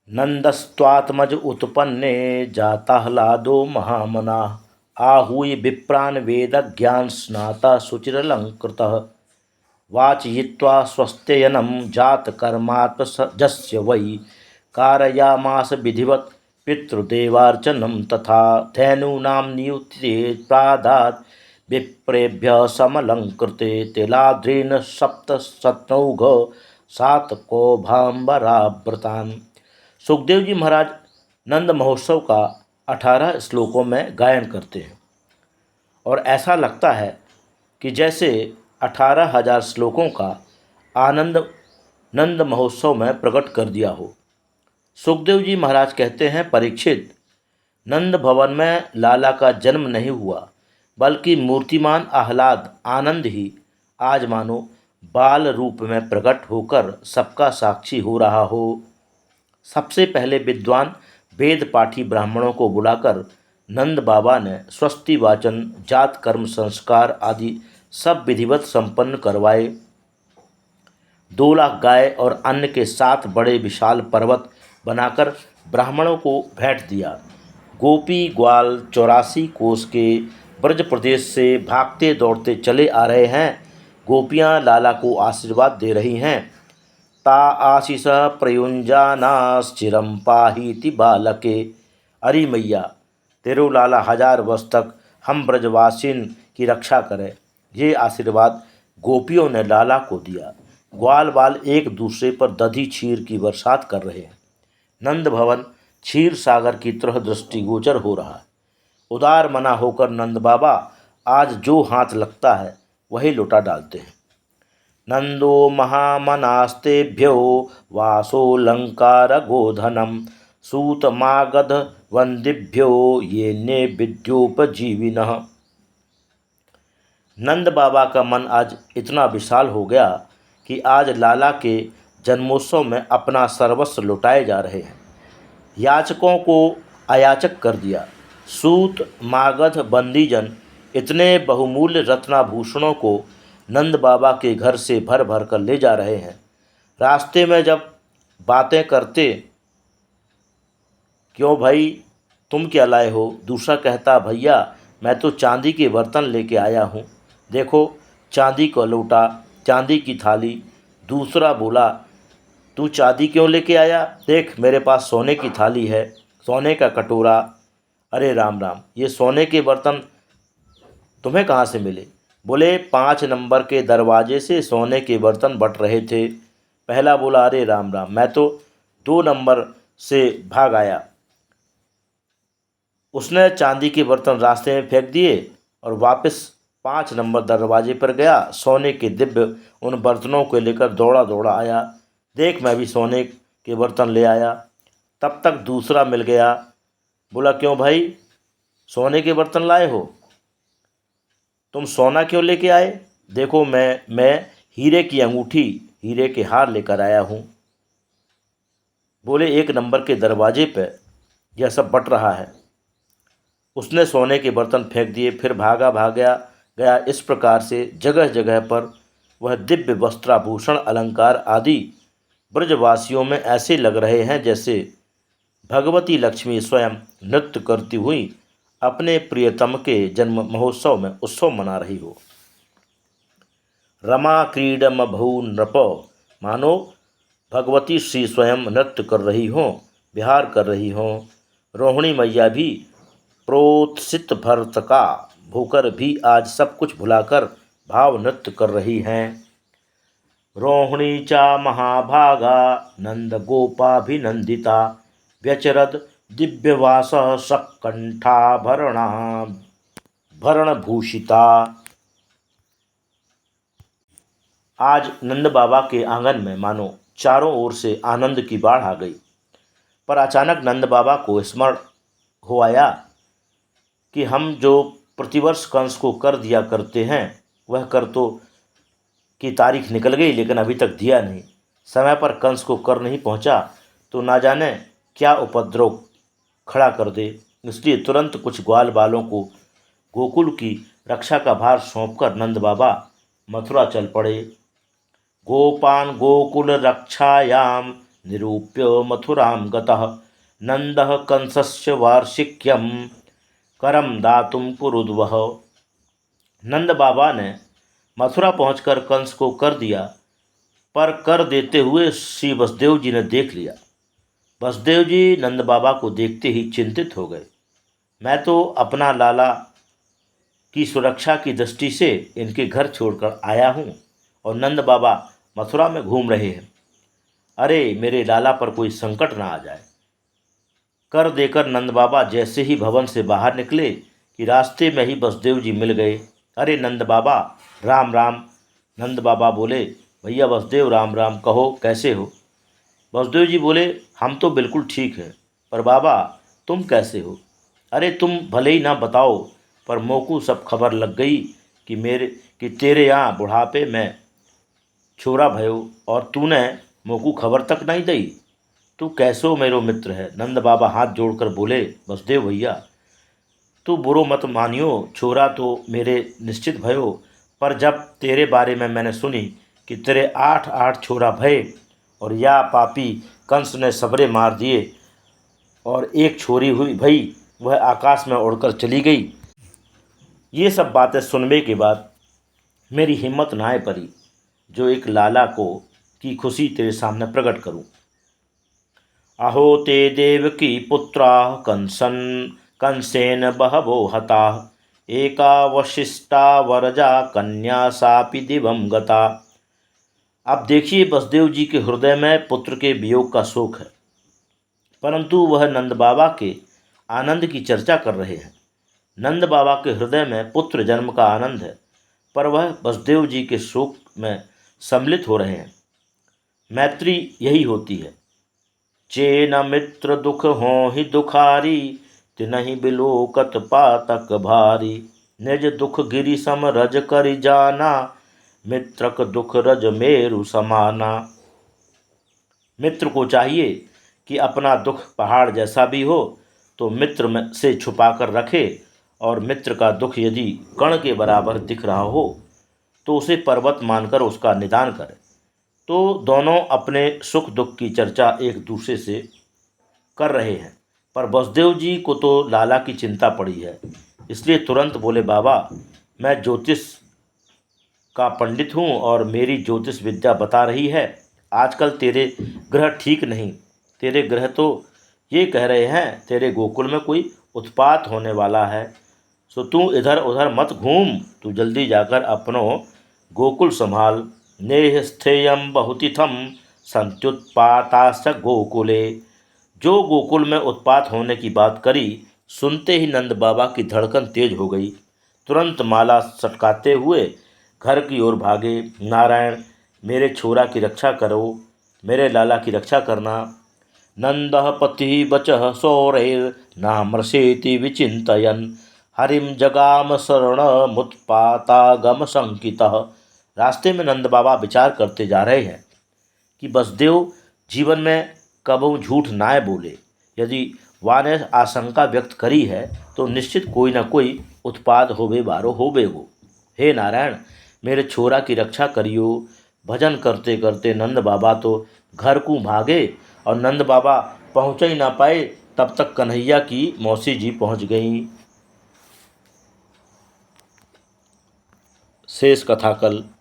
नंदस्त्वात्मज उत्पन्ने जाताह्लादो महामनाः आहूय विप्रान् वेदज्ञान स्नाता शुचिरलंकृतः वाचयित्वा स्वस्त्ययनं जातकर्मात्मजस्य वै कारयामास विधिवत् पितृदेवार्चनं तथा धैनूनां नियुक्ते प्रादात् विप्रेभ्यः समलंकृते तिलाद्रेण सप्तशतनौघ सातकौभाम्बराव्रतान्। सुखदेव जी महाराज नंद महोत्सव का 18 श्लोकों में गायन करते हैं और ऐसा लगता है कि जैसे 18,000 श्लोकों का आनंद नंद महोत्सव में प्रकट कर दिया हो। सुखदेव जी महाराज कहते हैं, परीक्षित, नंद भवन में लाला का जन्म नहीं हुआ, बल्कि मूर्तिमान आह्लाद आनंद ही आज मानो बाल रूप में प्रकट होकर सबका साक्षी हो रहा हो। सबसे पहले विद्वान वेद पाठी ब्राह्मणों को बुलाकर नंद बाबा ने स्वस्ति वाचन, जात कर्म संस्कार आदि सब विधिवत संपन्न करवाए। 2 लाख गाय और अन्न के 7 बड़े विशाल पर्वत बनाकर ब्राह्मणों को भेंट दिया। गोपी ग्वाल 84 कोस के ब्रज प्रदेश से भागते दौड़ते चले आ रहे हैं। गोपियाँ लाला को आशीर्वाद दे रही हैं। ता आशीष प्रयुंजानाश्चिरम पाहीति बालके। अरे मैया, तेरो लाला 1000 वर्ष तक हम ब्रजवासिन की रक्षा करे। ये आशीर्वाद गोपियों ने लाला को दिया। ग्वाल बाल एक दूसरे पर दधी क्षीर की बरसात कर रहे हैं। नंद भवन क्षीर सागर की तरह दृष्टिगोचर हो रहा है। उदार मना होकर नंद बाबा आज जो हाथ लगता है वही लौटा डालते हैं। नंदो महामनास्तेभ्यो वासोलंकार गोधनम सूतमागध वंदिभ्यो ये ने विद्योपजीविनः। नंद बाबा का मन आज इतना विशाल हो गया कि आज लाला के जन्मोत्सव में अपना सर्वस्व लुटाए जा रहे हैं। याचकों को अयाचक कर दिया। सूत मागध बंदीजन इतने बहुमूल्य रत्नाभूषणों को नंद बाबा के घर से भर भर कर ले जा रहे हैं। रास्ते में जब बातें करते, क्यों भाई तुम क्या लाए हो? दूसरा कहता, भैया मैं तो चांदी के बर्तन लेके आया हूँ, देखो चांदी का लोटा, चांदी की थाली। दूसरा बोला, तू चांदी क्यों लेके आया? देख मेरे पास सोने की थाली है, सोने का कटोरा। अरे राम राम, ये सोने के बर्तन तुम्हें कहाँ से मिले? बोले 5 नंबर के दरवाजे से सोने के बर्तन बट रहे थे। पहला बोला, अरे राम राम, मैं तो 2 नंबर से भाग आया। उसने चांदी के बर्तन रास्ते में फेंक दिए और वापस 5 नंबर दरवाजे पर गया। सोने के दिव्य उन बर्तनों को लेकर दौड़ा दौड़ा आया। देख मैं भी सोने के बर्तन ले आया। तब तक दूसरा मिल गया। बोला, क्यों भाई सोने के बर्तन लाए हो? तुम सोना क्यों लेके आए? देखो मैं हीरे की अंगूठी, हीरे के हार लेकर आया हूँ। बोले 1 नंबर के दरवाजे पे यह सब बट रहा है। उसने सोने के बर्तन फेंक दिए, फिर भागा गया। इस प्रकार से जगह जगह पर वह दिव्य वस्त्राभूषण अलंकार आदि ब्रजवासियों में ऐसे लग रहे हैं जैसे भगवती लक्ष्मी स्वयं नृत्य करती हुई अपने प्रियतम के जन्म महोत्सव में उत्सव मना रही हो। रमा क्रीडम भू नृप, मानो भगवती श्री स्वयं नृत्य कर रही हों, विहार कर रही हों। रोहिणी मैया भी प्रोत्सित भर्तका होकर भी आज सब कुछ भुलाकर भाव नृत्य कर रही हैं। रोहिणी चा महाभागा नंद गोपाभिनंदिता व्यचरद दिव्यवास भरणभूषिता। आज नंद बाबा के आंगन में मानो चारों ओर से आनंद की बाढ़ आ गई। पर अचानक नंद बाबा को स्मरण हो आया कि हम जो प्रतिवर्ष कंस को कर दिया करते हैं, वह कर तो की तारीख निकल गई लेकिन अभी तक दिया नहीं। समय पर कंस को कर नहीं पहुंचा तो ना जाने क्या उपद्रव खड़ा कर दे। इसलिए तुरंत कुछ ग्वाल बालों को गोकुल की रक्षा का भार सौंपकर नंद बाबा मथुरा चल पड़े। गोपान गोकुल रक्षायाम निरूप्य मथुरां गतः नंदः कंसस्य वार्षिक्यम करम दातुम कुरुद्वह। नंद बाबा ने मथुरा पहुंचकर कंस को कर दिया, पर कर देते हुए श्री वसुदेव जी ने देख लिया। वसुदेव जी नंद बाबा को देखते ही चिंतित हो गए। मैं तो अपना लाला की सुरक्षा की दृष्टि से इनके घर छोड़कर आया हूँ और नंद बाबा मथुरा में घूम रहे हैं। अरे मेरे लाला पर कोई संकट ना आ जाए। कर देकर नंद बाबा जैसे ही भवन से बाहर निकले कि रास्ते में ही वसुदेव जी मिल गए। अरे नंद बाबा राम राम। नंद बाबा बोले, भैया वसुदेव राम राम, कहो कैसे हो। वसुदेव जी बोले, हम तो बिल्कुल ठीक हैं, पर बाबा तुम कैसे हो। अरे तुम भले ही ना बताओ, पर मोकू सब खबर लग गई कि तेरे यहाँ बुढ़ापे में छोरा भयो और तूने मोकू खबर तक नहीं दई। तू कैसो मेरो मित्र है। नंद बाबा हाथ जोड़कर बोले, वसुदेव भैया तू बुरो मत मानियो, छोरा तो मेरे निश्चित भयो, पर जब तेरे बारे में मैंने सुनी कि तेरे 8 छोरा भये और या पापी कंस ने सबरे मार दिए और एक छोरी हुई भई वह आकाश में उड़कर चली गई, ये सब बातें सुनने के बाद मेरी हिम्मत नाय पड़ी जो एक लाला को की खुशी तेरे सामने प्रकट करूं। अहो ते देवकी पुत्रा कंसेन बहवो हता एका वशिष्ठा वरजा कन्या सापि दिवम गता। अब देखिए वसुदेव जी के हृदय में पुत्र के वियोग का शोक है, परंतु वह नंद बाबा के आनंद की चर्चा कर रहे हैं। नंद बाबा के हृदय में पुत्र जन्म का आनंद है, पर वह वसुदेव जी के शोक में सम्मिलित हो रहे हैं। मैत्री यही होती है। चेन मित्र दुख हो ही दुखारी, तिनहि बिलोकत पातक भारी। निज दुख गिरि सम रज करि जाना, मित्रक दुख रज मेरु समाना। मित्र को चाहिए कि अपना दुख पहाड़ जैसा भी हो तो मित्र में से छुपा कर रखे, और मित्र का दुख यदि कण के बराबर दिख रहा हो तो उसे पर्वत मानकर उसका निदान करे। तो दोनों अपने सुख दुख की चर्चा एक दूसरे से कर रहे हैं, पर वसुदेव जी को तो लाला की चिंता पड़ी है, इसलिए तुरंत बोले, बाबा मैं ज्योतिष का पंडित हूँ और मेरी ज्योतिष विद्या बता रही है आजकल तेरे ग्रह ठीक नहीं। तेरे ग्रह तो ये कह रहे हैं तेरे गोकुल में कोई उत्पात होने वाला है, सो तू इधर उधर मत घूम, तू जल्दी जाकर अपनो गोकुल संभाल। नेह स्थेयम बहुतिथम संत्युत्पाताश्च गोकुले। जो गोकुल में उत्पात होने की बात करी, सुनते ही नंद बाबा की धड़कन तेज हो गई। तुरंत माला सटकाते हुए घर की ओर भागे। नारायण मेरे छोरा की रक्षा करो, मेरे लाला की रक्षा करना। नंदः पति बचः सौरैर् नामर्षेति विचिन्तयन्, हरिम जगाम शरणमुत्पातागम संकितः। रास्ते में नंद बाबा विचार करते जा रहे हैं कि वसुदेव जीवन में कबहू झूठ नाय बोले। यदि वा ने आशंका व्यक्त करी है तो निश्चित कोई न कोई उत्पाद होवे बारो होवे हो। हे नारायण मेरे छोरा की रक्षा करियो। भजन करते करते नंद बाबा तो घर को भागे और नंद बाबा पहुँच ही ना पाए, तब तक कन्हैया की मौसी जी पहुँच गईं। शेष कथा कल।